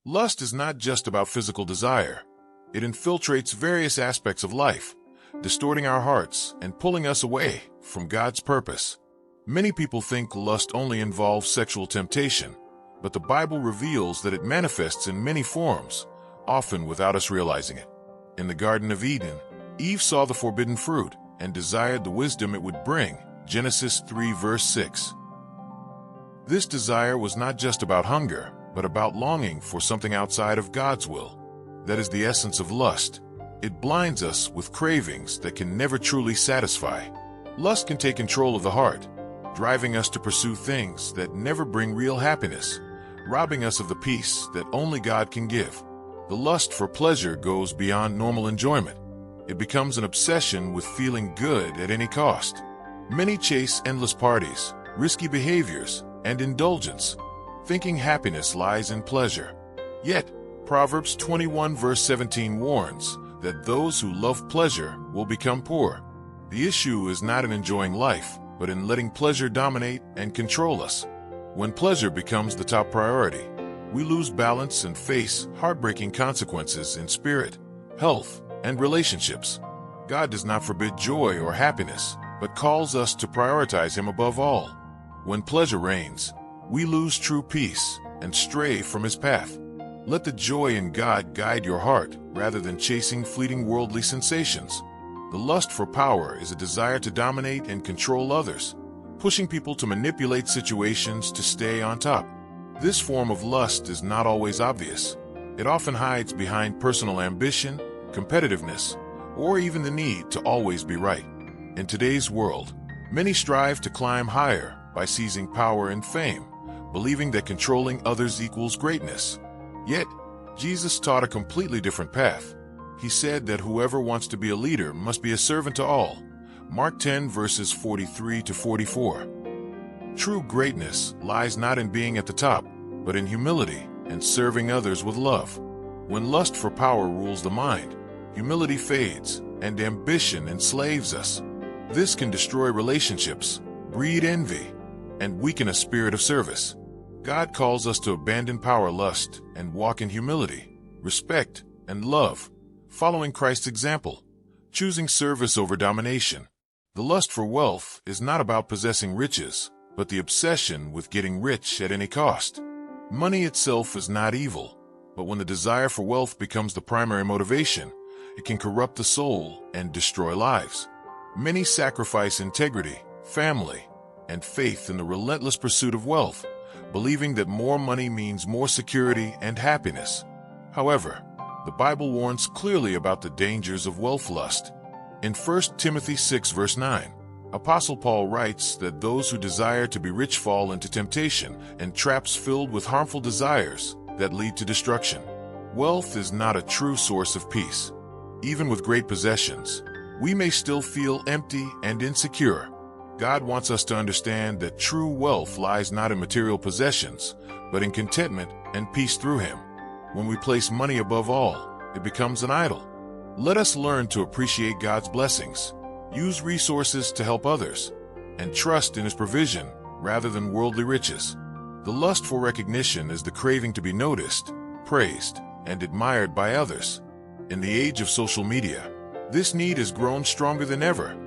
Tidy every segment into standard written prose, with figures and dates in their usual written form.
Lust is not just about physical desire. It infiltrates various aspects of life, distorting our hearts and pulling us away from God's purpose. Many people think lust only involves sexual temptation, but the Bible reveals that it manifests in many forms, often without us realizing it. In the Garden of Eden, Eve saw the forbidden fruit and desired the wisdom it would bring. Genesis 3 verse 6. This desire was not just about hunger, but about longing for something outside of God's will. That is the essence of lust. It blinds us with cravings that can never truly satisfy. Lust can take control of the heart, driving us to pursue things that never bring real happiness, robbing us of the peace that only God can give. The lust for pleasure goes beyond normal enjoyment. It becomes an obsession with feeling good at any cost. Many chase endless parties, risky behaviors, and indulgence, thinking happiness lies in pleasure. Yet, Proverbs 21 verse 17 warns that those who love pleasure will become poor. The issue is not in enjoying life, but in letting pleasure dominate and control us. When pleasure becomes the top priority, we lose balance and face heartbreaking consequences in spirit, health, and relationships. God does not forbid joy or happiness, but calls us to prioritize Him above all. When pleasure reigns, we lose true peace and stray from His path. Let the joy in God guide your heart rather than chasing fleeting worldly sensations. The lust for power is a desire to dominate and control others, pushing people to manipulate situations to stay on top. This form of lust is not always obvious. It often hides behind personal ambition, competitiveness, or even the need to always be right. In today's world, many strive to climb higher by seizing power and fame, believing that controlling others equals greatness. Yet, Jesus taught a completely different path. He said that whoever wants to be a leader must be a servant to all. Mark 10 verses 43 to 44. True greatness lies not in being at the top, but in humility and serving others with love. When lust for power rules the mind, humility fades and ambition enslaves us. This can destroy relationships, breed envy, and weaken a spirit of service. God calls us to abandon power lust and walk in humility, respect, and love, following Christ's example, choosing service over domination. The lust for wealth is not about possessing riches, but the obsession with getting rich at any cost. Money itself is not evil, but when the desire for wealth becomes the primary motivation, it can corrupt the soul and destroy lives. Many sacrifice integrity, family, and faith in the relentless pursuit of wealth, believing that more money means more security and happiness. However, the Bible warns clearly about the dangers of wealth lust. In 1 Timothy 6 verse 9, Apostle Paul writes that those who desire to be rich fall into temptation and traps filled with harmful desires that lead to destruction. Wealth is not a true source of peace. Even with great possessions, we may still feel empty and insecure. God wants us to understand that true wealth lies not in material possessions, but in contentment and peace through Him. When we place money above all, it becomes an idol. Let us learn to appreciate God's blessings, use resources to help others, and trust in His provision rather than worldly riches. The lust for recognition is the craving to be noticed, praised, and admired by others. In the age of social media, this need has grown stronger than ever,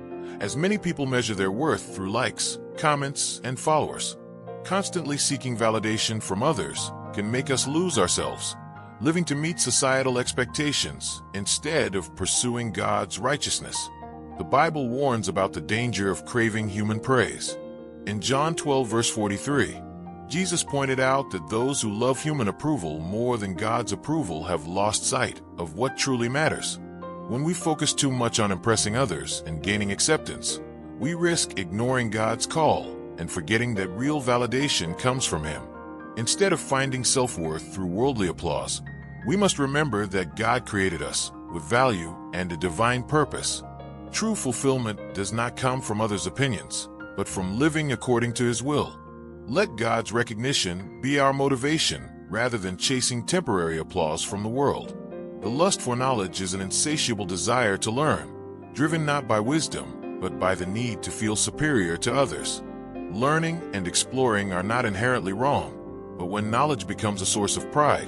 as many people measure their worth through likes, comments, and followers. Constantly seeking validation from others can make us lose ourselves, living to meet societal expectations instead of pursuing God's righteousness. The Bible warns about the danger of craving human praise. In John 12 verse 43, Jesus pointed out that those who love human approval more than God's approval have lost sight of what truly matters. When we focus too much on impressing others and gaining acceptance, we risk ignoring God's call and forgetting that real validation comes from Him. Instead of finding self-worth through worldly applause, we must remember that God created us with value and a divine purpose. True fulfillment does not come from others' opinions, but from living according to His will. Let God's recognition be our motivation rather than chasing temporary applause from the world. The lust for knowledge is an insatiable desire to learn, driven not by wisdom, but by the need to feel superior to others. Learning and exploring are not inherently wrong, but when knowledge becomes a source of pride,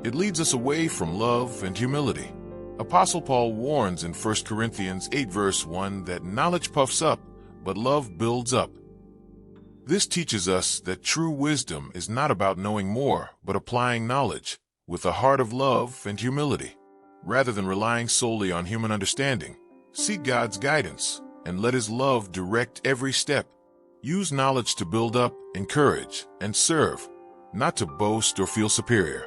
It leads us away from love and humility. Apostle Paul warns in 1 Corinthians 8 verse 1 that knowledge puffs up, but love builds up. This teaches us that true wisdom is not about knowing more, but applying knowledge with a heart of love and humility. Rather than relying solely on human understanding, seek God's guidance and let His love direct every step. Use knowledge to build up, encourage, and serve, not to boast or feel superior.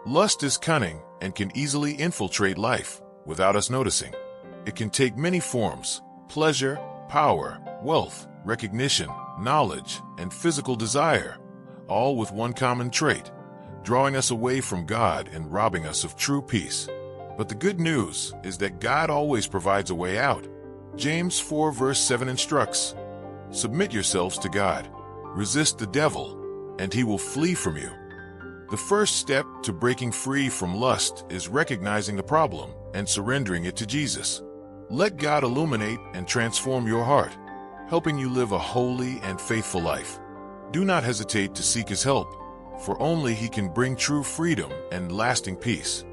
Lust is cunning and can easily infiltrate life without us noticing. It can take many forms: pleasure, power, wealth, recognition, knowledge, and physical desire, all with one common trait: drawing us away from God and robbing us of true peace. But the good news is that God always provides a way out. James 4 verse 7 instructs, "Submit yourselves to God. Resist the devil, and he will flee from you." The first step to breaking free from lust is recognizing the problem and surrendering it to Jesus. Let God illuminate and transform your heart, helping you live a holy and faithful life. Do not hesitate to seek His help, for only He can bring true freedom and lasting peace.